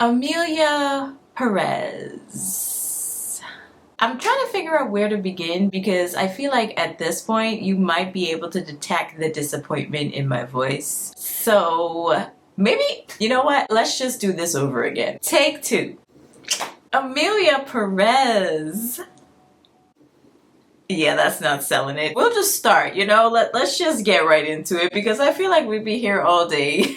Emilia Perez. I'm trying to figure out where to begin because I feel like at this point you might be able to detect the disappointment in my voice. So maybe, you know what? Let's just do this over again. Take two. Emilia Perez. Yeah, that's not selling it. We'll just start, let's just get right into it because I feel like we'd be here all day.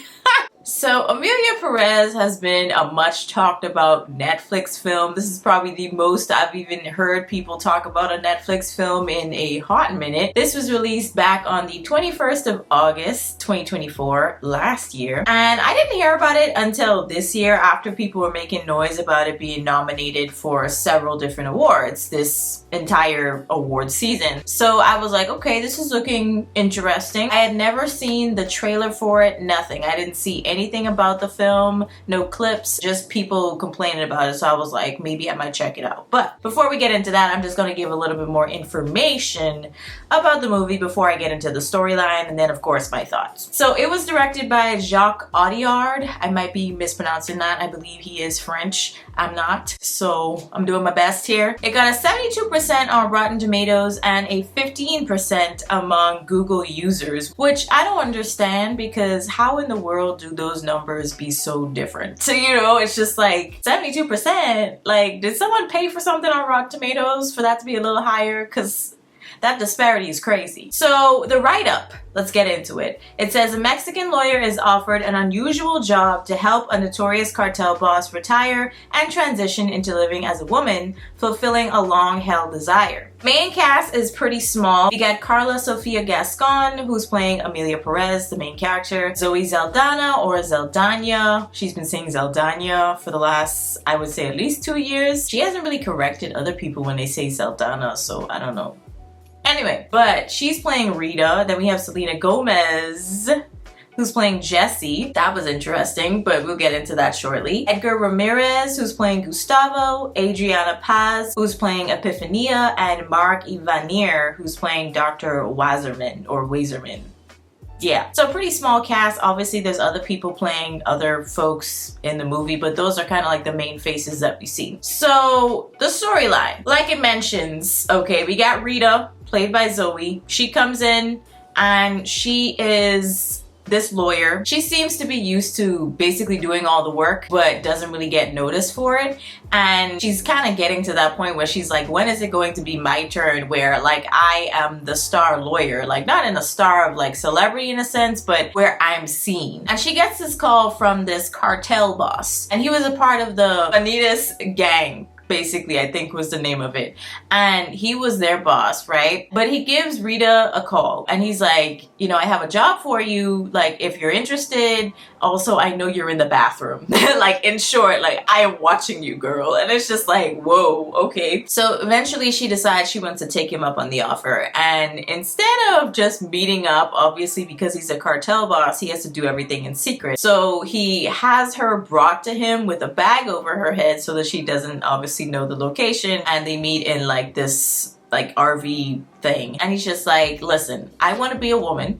So Emilia Perez has been a much talked about Netflix film. This is probably the most I've even heard people talk about a Netflix film in a hot minute. This was released back on the 21st of August, 2024, last year. And I didn't hear about it until this year after people were making noise about it being nominated for several different awards this entire award season. So I was like, okay, this is looking interesting. I had never seen the trailer for it, nothing. I didn't see anything about the film, no clips, just people complaining about it. So I was like, maybe I might check it out. But before we get into that, I'm just going to give a little bit more information about the movie before I get into the storyline and then of course my thoughts. So it was directed by Jacques Audiard. I might be mispronouncing that. I believe he is French. I'm not, so I'm doing my best here. It got a 72% on Rotten Tomatoes and a 15% among Google users, which I don't understand because how in the world do those numbers be so different? So, it's just like 72%. Like, did someone pay for something on Rotten Tomatoes for that to be a little higher? Because that disparity is crazy. So the write-up, let's get into it. It says a Mexican lawyer is offered an unusual job to help a notorious cartel boss retire and transition into living as a woman, fulfilling a long-held desire. Main cast is pretty small. We got Carla Sofia Gascon, who's playing Emilia Perez, the main character. Zoe Saldana, or Zeldania. She's been saying Zeldania for the last, I would say, at least 2 years. She hasn't really corrected other people when they say Zeldana, so I don't know. Anyway, but she's playing Rita. Then we have Selena Gomez, who's playing Jessie. That was interesting, but we'll get into that shortly. Edgar Ramirez, who's playing Gustavo. Adriana Paz, who's playing Epifania. And Mark Ivanier, who's playing Dr. Wazerman. Yeah, so pretty small cast. Obviously, there's other people playing other folks in the movie, but those are kind of like the main faces that we see. So the storyline, like it mentions, okay, we got Rita, played by Zoe. She comes in and she is this lawyer. She seems to be used to basically doing all the work, but doesn't really get noticed for it. And she's kind of getting to that point where she's like, when is it going to be my turn where like I am the star lawyer? Like not in a star of like celebrity in a sense, but where I'm seen. And she gets this call from this cartel boss. And he was a part of the Vanitas gang, basically, I think was the name of it. And he was their boss, right? But he gives Rita a call and he's like, I have a job for you. Like, if you're interested, also, I know you're in the bathroom. Like, in short, like, I am watching you, girl. And it's just like, whoa, okay. So eventually she decides she wants to take him up on the offer. And instead of just meeting up, obviously, because he's a cartel boss, he has to do everything in secret. So he has her brought to him with a bag over her head so that she doesn't obviously know the location, and they meet in like this like RV thing, and he's just like, listen, I want to be a woman,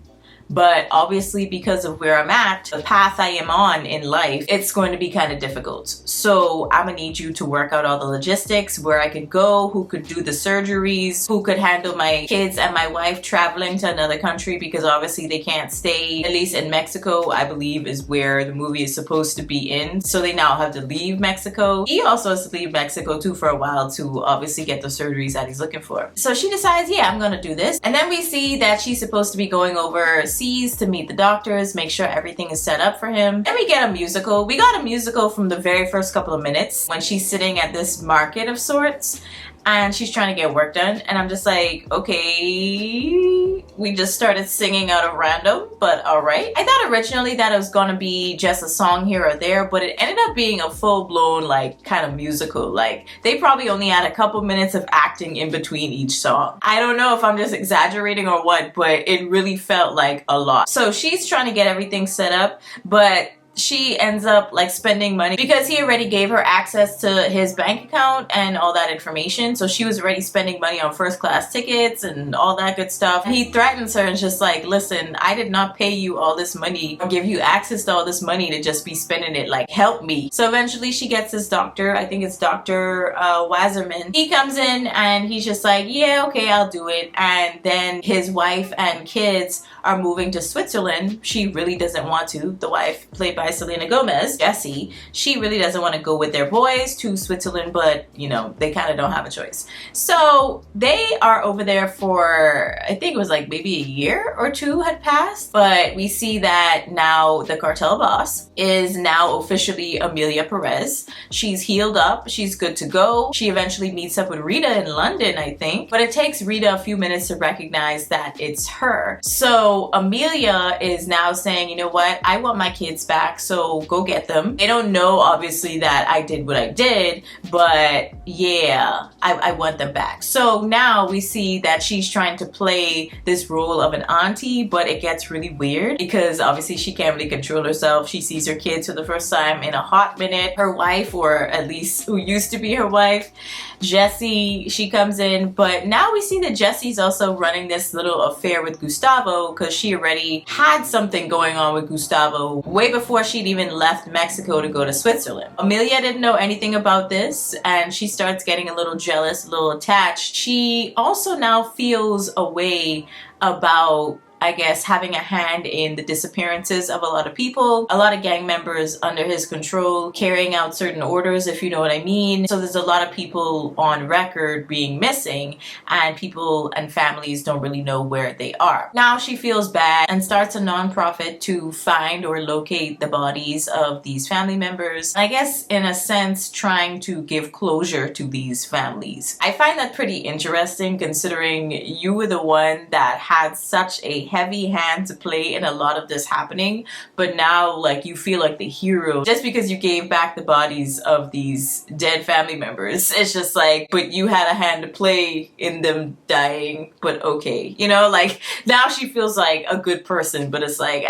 but obviously because of where I'm at, the path I am on in life, it's going to be kind of difficult. So I'm gonna need you to work out all the logistics, where I could go, who could do the surgeries, who could handle my kids and my wife traveling to another country, because obviously they can't stay, at least in Mexico, I believe is where the movie is supposed to be in. So they now have to leave Mexico. He also has to leave Mexico too for a while to obviously get the surgeries that he's looking for. So she decides, yeah, I'm gonna do this. And then we see that she's supposed to be going overseas to meet the doctors, make sure everything is set up for him. Then we get a musical. We got a musical from the very first couple of minutes when she's sitting at this market of sorts and she's trying to get work done. And I'm just like, okay, we just started singing out of random, but all right. I thought originally that it was gonna be just a song here or there, but it ended up being a full-blown like kind of musical. Like they probably only had a couple minutes of acting in between each song. I don't know if I'm just exaggerating or what, but it really felt like a lot. So she's trying to get everything set up, but she ends up like spending money because he already gave her access to his bank account and all that information. So she was already spending money on first class tickets and all that good stuff. He threatens her and just like, listen, I did not pay you all this money or give you access to all this money to just be spending it. Like, help me. So eventually she gets this doctor, I think it's Dr. Wasserman. He comes in and he's just like, yeah, okay, I'll do it. And then his wife and kids are moving to Switzerland. She really doesn't want to. The wife, played by Selena Gomez, Jessie, she really doesn't want to go with their boys to Switzerland, but you know, they kind of don't have a choice. So they are over there for, I think it was like maybe a year or two had passed, but we see that now the cartel boss is now officially Emilia Perez. She's healed up, she's good to go. She eventually meets up with Rita in London, I think, but it takes Rita a few minutes to recognize that it's her. So Emilia is now saying, you know what, I want my kids back, so go get them. They don't know obviously that I did what I did, but yeah, I want them back. So now we see that she's trying to play this role of an auntie, but it gets really weird because obviously she can't really control herself. She sees her kids for the first time in a hot minute. Her wife, or at least who used to be her wife, Jessie, she comes in, but now we see that Jessie's also running this little affair with Gustavo because she already had something going on with Gustavo way before she'd even left Mexico to go to Switzerland. Emilia didn't know anything about this and she starts getting a little jealous, a little attached. She also now feels a way about, I guess, having a hand in the disappearances of a lot of people, a lot of gang members under his control, carrying out certain orders, if you know what I mean. So there's a lot of people on record being missing and people and families don't really know where they are. Now she feels bad and starts a nonprofit to find or locate the bodies of these family members. I guess in a sense trying to give closure to these families. I find that pretty interesting considering you were the one that had such a heavy hand to play in a lot of this happening, but now like you feel like the hero just because you gave back the bodies of these dead family members. It's just like, but you had a hand to play in them dying, but okay, you know, like now she feels like a good person, but it's like,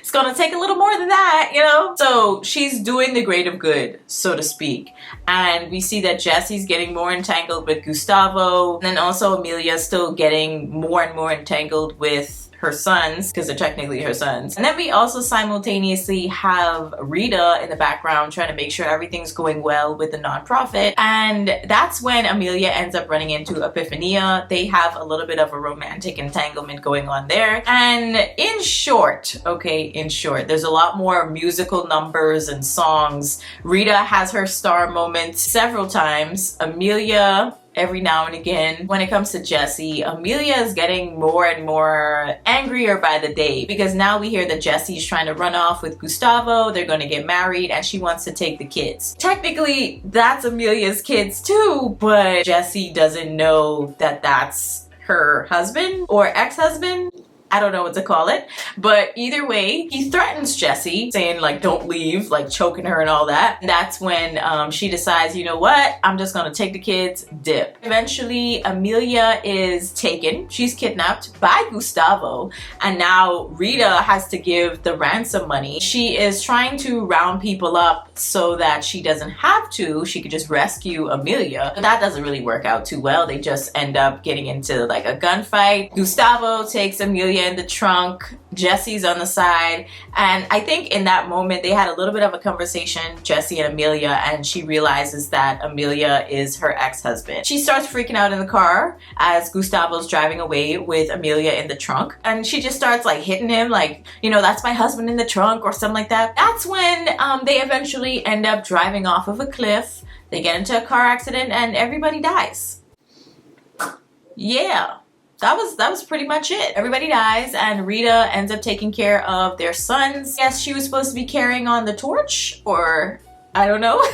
it's gonna take a little more than that, you know? So she's doing the greater good, so to speak. And we see that Jessie's getting more entangled with Gustavo. And then also Emilia's still getting more and more entangled with her sons, because they're technically her sons. And then we also simultaneously have Rita in the background trying to make sure everything's going well with the nonprofit. And that's when Emilia ends up running into Epifania. They have a little bit of a romantic entanglement going on there. And in short, there's a lot more musical numbers and songs. Rita has her star moment several times. Emilia, every now and again. When it comes to Jessie, Emilia is getting more and more angrier by the day because now we hear that Jessie's trying to run off with Gustavo. They're going to get married and she wants to take the kids. Technically, that's Emilia's kids too, but Jessie doesn't know that that's her husband or ex-husband. I don't know what to call it, but either way, he threatens Jessie, saying like, don't leave, like choking her and all that. And that's when she decides, you know what, I'm just gonna take the kids, dip. Eventually, Emilia is taken. She's kidnapped by Gustavo, and now Rita has to give the ransom money. She is trying to round people up so that she doesn't have to. She could just rescue Emilia, but that doesn't really work out too well. They just end up getting into like a gunfight. Gustavo takes Emilia in the trunk, Jessie's on the side, and I think in that moment they had a little bit of a conversation, Jessie and Emilia, and she realizes that Emilia is her ex-husband. She starts freaking out in the car as Gustavo's driving away with Emilia in the trunk, and she just starts like hitting him like, you know, that's my husband in the trunk or something like that. That's when they eventually end up driving off of a cliff. They get into a car accident and everybody dies. Yeah. That was pretty much it. Everybody dies and Rita ends up taking care of their sons. Yes, she was supposed to be carrying on the torch, or I don't know.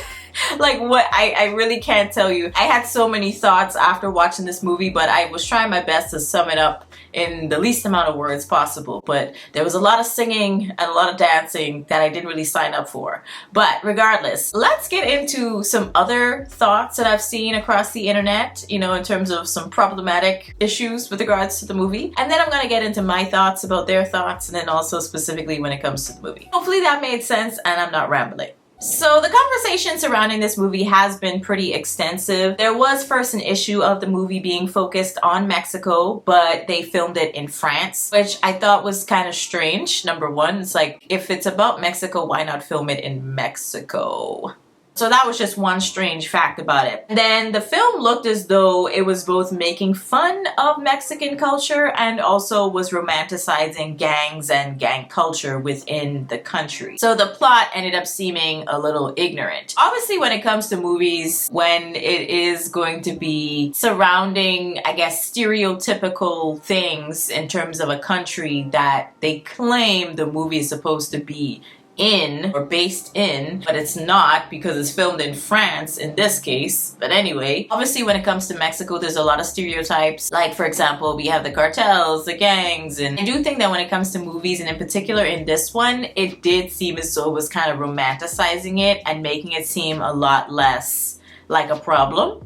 Like what, I really can't tell you. I had so many thoughts after watching this movie, but I was trying my best to sum it up in the least amount of words possible. But there was a lot of singing and a lot of dancing that I didn't really sign up for. But regardless, let's get into some other thoughts that I've seen across the internet, you know, in terms of some problematic issues with regards to the movie. And then I'm gonna get into my thoughts about their thoughts, and then also specifically when it comes to the movie. Hopefully that made sense and I'm not rambling. So the conversation surrounding this movie has been pretty extensive. There was first an issue of the movie being focused on Mexico, but they filmed it in France, which I thought was kind of strange. Number one, it's like, if it's about Mexico, why not film it in Mexico? So that was just one strange fact about it. Then the film looked as though it was both making fun of Mexican culture and also was romanticizing gangs and gang culture within the country. So the plot ended up seeming a little ignorant. Obviously, when it comes to movies, when it is going to be surrounding, I guess, stereotypical things in terms of a country that they claim the movie is supposed to be in or based in, but it's not because it's filmed in France in this case. But anyway, obviously when it comes to Mexico, there's a lot of stereotypes. Like, for example, we have the cartels, the gangs, and I do think that when it comes to movies, and in particular in this one, it did seem as though it was kind of romanticizing it and making it seem a lot less like a problem.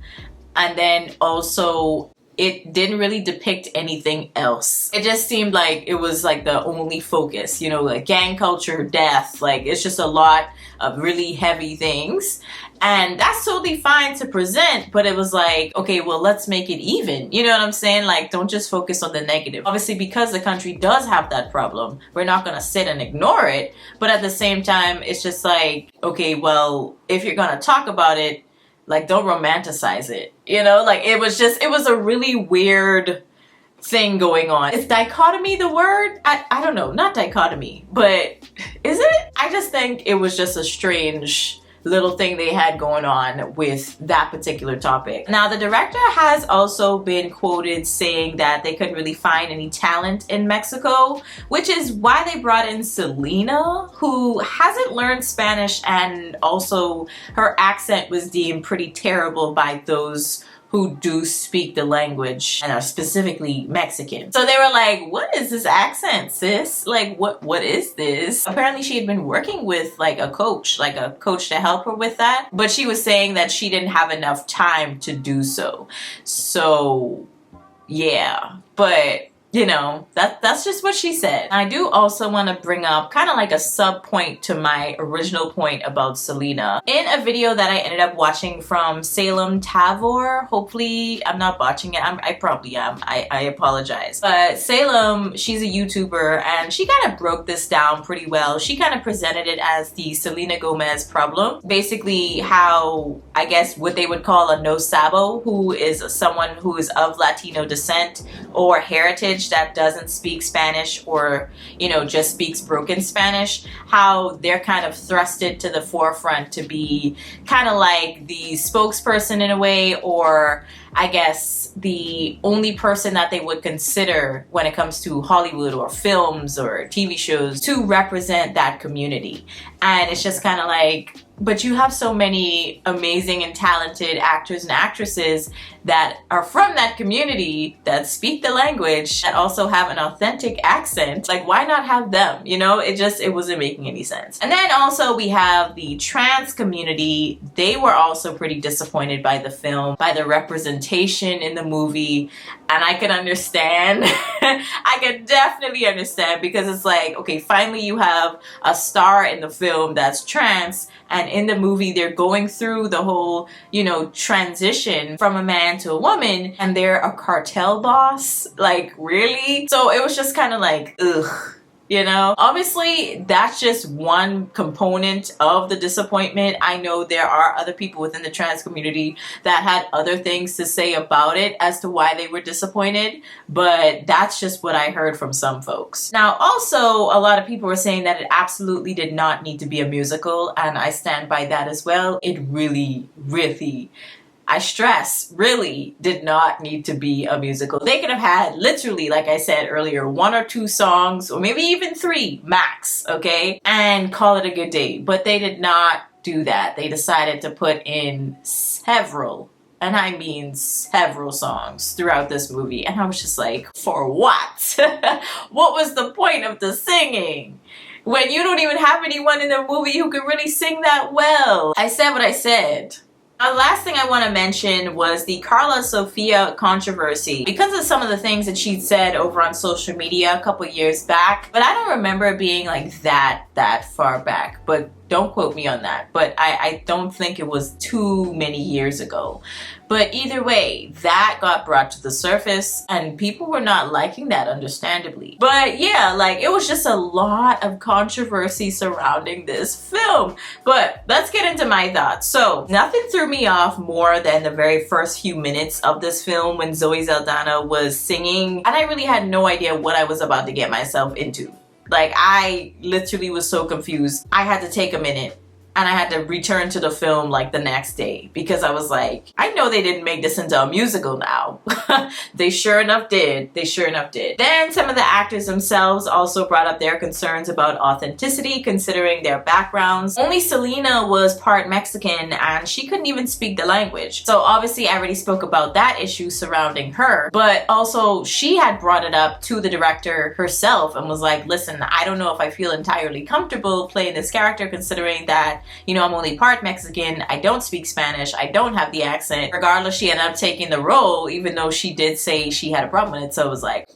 And then also, it didn't really depict anything else. It just seemed like it was like the only focus, you know, like gang culture, death, like it's just a lot of really heavy things. And that's totally fine to present, but it was like, okay, well, let's make it even. You know what I'm saying? Like, don't just focus on the negative. Obviously, because the country does have that problem, we're not gonna sit and ignore it. But at the same time, it's just like, okay, well, if you're gonna talk about it, like, don't romanticize it, you know? Like, it was a really weird thing going on. Is dichotomy the word? I don't know, not dichotomy, but is it? I just think it was just a strange little thing they had going on with that particular topic. Now, the director has also been quoted saying that they couldn't really find any talent in Mexico, which is why they brought in Selena, who hasn't learned Spanish, and also her accent was deemed pretty terrible by those who do speak the language and are specifically Mexican. So they were like, what is this accent, sis? Like, what is this? Apparently she had been working with like a coach to help her with that. But she was saying that she didn't have enough time to do so. So yeah, but you know, that's just what she said. I do also want to bring up kind of like a sub point to my original point about Selena. In a video that I ended up watching from Salem Tavor, hopefully I'm not botching it. I probably am. I apologize. But Salem, she's a YouTuber, and she kind of broke this down pretty well. She kind of presented it as the Selena Gomez problem. Basically how, I guess, what they would call a no sabo, who is someone who is of Latino descent or heritage that doesn't speak Spanish, or, you know, just speaks broken Spanish, how they're kind of thrusted to the forefront to be kind of like the spokesperson in a way, or I guess the only person that they would consider when it comes to Hollywood or films or TV shows to represent that community. And it's just kind of like, but you have so many amazing and talented actors and actresses that are from that community, that speak the language, that also have an authentic accent. Like, why not have them? You know, it wasn't making any sense. And then also we have the trans community. They were also pretty disappointed by the film, by the representation in the movie. And I can understand. I can definitely understand, because it's like, okay, finally you have a star in the film that's trans, and in the movie they're going through the whole, you know, transition from a man to a woman, and they're a cartel boss. Like, really? So it was just kind of like, ugh. You know, obviously that's just one component of the disappointment. I know there are other people within the trans community that had other things to say about it as to why they were disappointed, but that's just what I heard from some folks. Now, also, a lot of people were saying that it absolutely did not need to be a musical, and I stand by that as well. It really, really, I stress, really did not need to be a musical. They could have had, literally, like I said earlier, 1 or 2 songs, or maybe even 3 max, okay? And call it a good day. But they did not do that. They decided to put in several, and I mean several, songs throughout this movie. And I was just like, for what? What was the point of the singing? When you don't even have anyone in the movie who can really sing that well. I said what I said. The last thing I want to mention was the Carla Sofia controversy because of some of the things that she'd said over on social media a couple years back. But I don't remember it being like that far back. But don't quote me on that. But I don't think it was too many years ago. But either way, that got brought to the surface and people were not liking that, understandably. But yeah, like it was just a lot of controversy surrounding this film. But let's get into my thoughts. So nothing threw me off more than the very first few minutes of this film when Zoe Saldana was singing. And I really had no idea what I was about to get myself into. Like, I literally was so confused. I had to take a minute and I had to return to the film like the next day because I was like, I know they didn't make this into a musical now. They sure enough did. They sure enough did. Then some of the actors themselves also brought up their concerns about authenticity considering their backgrounds. Only Selena was part Mexican and she couldn't even speak the language. So obviously I already spoke about that issue surrounding her, but also she had brought it up to the director herself and was like, listen, I don't know if I feel entirely comfortable playing this character considering that, you know, I'm only part Mexican, I don't speak Spanish, I don't have the accent. Regardless, she ended up taking the role, even though she did say she had a problem with it. So it was like,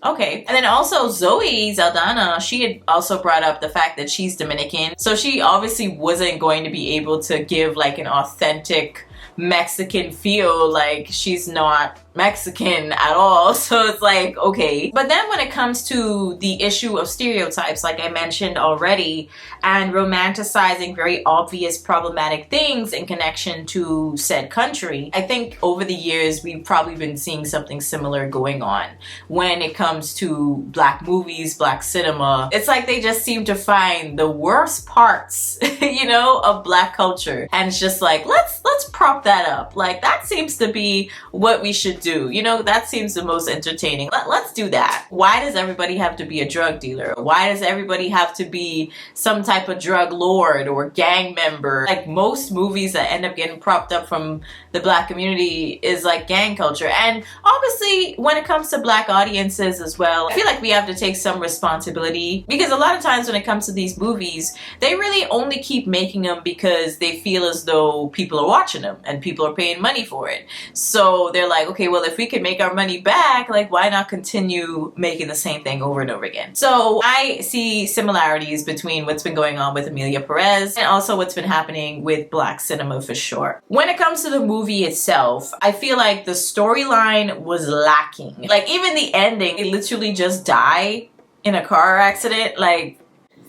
okay. And then also Zoe Saldana, she had also brought up the fact that she's Dominican. So she obviously wasn't going to be able to give like an authentic Mexican feel. Like she's not Mexican at all. So it's like, okay. But then when it comes to the issue of stereotypes, like I mentioned already, and romanticizing very obvious problematic things in connection to said country, I think over the years we've probably been seeing something similar going on when it comes to Black movies, Black cinema. It's like they just seem to find the worst parts, you know, of Black culture, and it's just like, let's prop that up. Like that seems to be what we should do. You know, that seems the most entertaining. Let's do that. Why does everybody have to be a drug dealer? Why does everybody have to be some type of drug lord or gang member? Like most movies that end up getting propped up from the Black community is like gang culture. And obviously when it comes to Black audiences as well, I feel like we have to take some responsibility because a lot of times when it comes to these movies, they really only keep making them because they feel as though people are watching them and people are paying money for it. So they're like, okay, well, if we can make our money back, like why not continue making the same thing over and over again? So I see similarities between what's been going on with Emilia Perez and also what's been happening with Black cinema for sure. When it comes to the movie itself, I feel like the storyline was lacking. Like even the ending, they literally just die in a car accident. Like,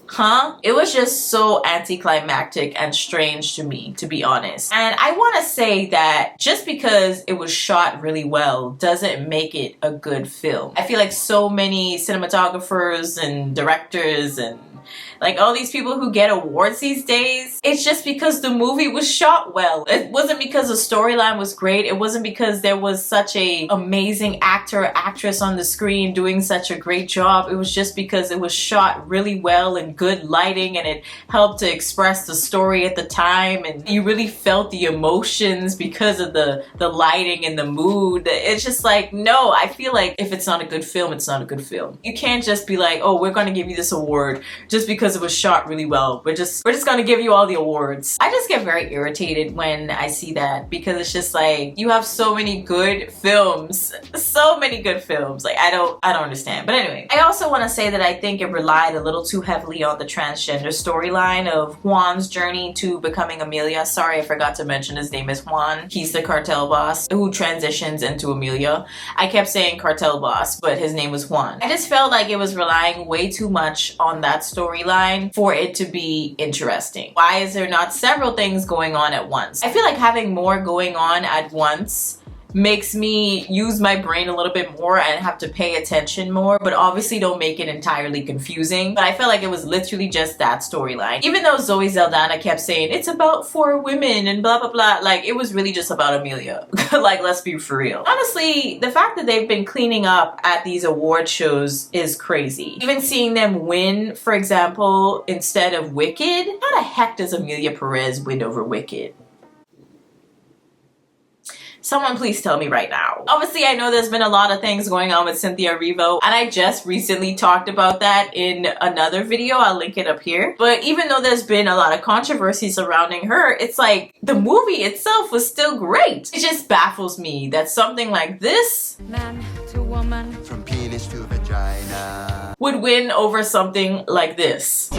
huh? It was just so anticlimactic and strange to me, to be honest. And I want to say that just because it was shot really well doesn't make it a good film. I feel like so many cinematographers and directors and like all these people who get awards these days, it's just because the movie was shot well. It wasn't because the storyline was great. It wasn't because there was such a amazing actor or actress on the screen doing such a great job. It was just because it was shot really well and good lighting and it helped to express the story at the time and you really felt the emotions because of the lighting and the mood. It's just like, no, I feel like if it's not a good film, it's not a good film. You can't just be like, oh, we're going to give you this award just because it was shot really well. We're just gonna give you all the awards. I just get very irritated when I see that because it's just like you have so many good films. So many good films. Like I don't understand. But anyway, I also want to say that I think it relied a little too heavily on the transgender storyline of Juan's journey to becoming Emilia. Sorry, I forgot to mention his name is Juan. He's the cartel boss who transitions into Emilia. I kept saying cartel boss, but his name was Juan. I just felt like it was relying way too much on that storyline for it to be interesting. Why is there not several things going on at once? I feel like having more going on at once makes me use my brain a little bit more and have to pay attention more, but obviously don't make it entirely confusing. But I felt like it was literally just that storyline. Even though Zoe Saldana kept saying it's about 4 women and blah blah blah, like it was really just about Emilia. Like, let's be for real. Honestly, the fact that they've been cleaning up at these award shows is crazy. Even seeing them win, for example, instead of Wicked. How the heck does Emilia Perez win over Wicked? Someone please tell me right now. Obviously, I know there's been a lot of things going on with Cynthia Erivo, and I just recently talked about that in another video. I'll link it up here. But even though there's been a lot of controversy surrounding her, it's like the movie itself was still great. It just baffles me that something like this, man to woman, from penis to vagina, would win over something like this.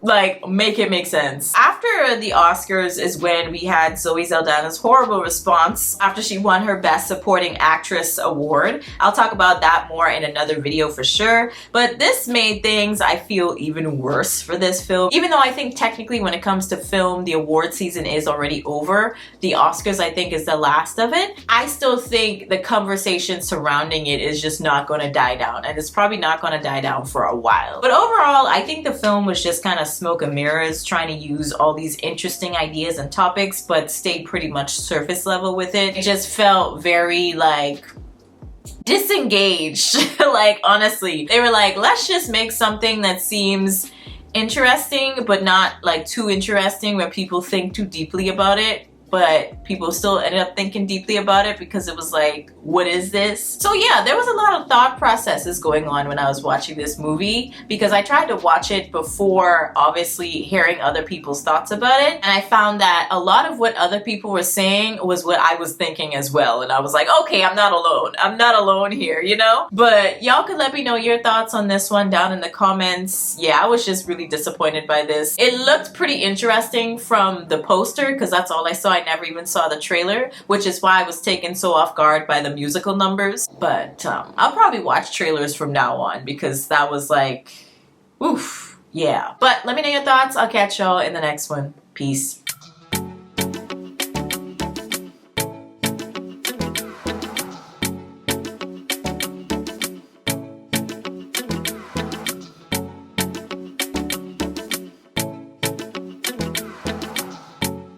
Like, make it make sense. After the Oscars is when we had Zoe Saldana's horrible response after she won her Best Supporting Actress award. I'll talk about that more in another video for sure. But this made things, I feel, even worse for this film. Even though I think technically when it comes to film, the award season is already over. The Oscars, I think, is the last of it. I still think the conversation surrounding it is just not going to die down. And it's probably not going to die down for a while. But overall, I think the film was just kind of smoke and mirrors, trying to use all these interesting ideas and topics but stay pretty much surface level with it. It just felt very like disengaged. Like, honestly, they were like, let's just make something that seems interesting but not like too interesting where people think too deeply about it, but people still ended up thinking deeply about it because it was like, what is this? So yeah, there was a lot of thought processes going on when I was watching this movie, because I tried to watch it before obviously hearing other people's thoughts about it, and I found that a lot of what other people were saying was what I was thinking as well, and I was like, okay, I'm not alone. I'm not alone here, you know? But y'all could let me know your thoughts on this one down in the comments. Yeah, I was just really disappointed by this. It looked pretty interesting from the poster because that's all I saw. I never even saw the trailer, which is why I was taken so off guard by the musical numbers. But I'll probably watch trailers from now on because that was like, oof, yeah. But let me know your thoughts. I'll catch y'all in the next one. Peace.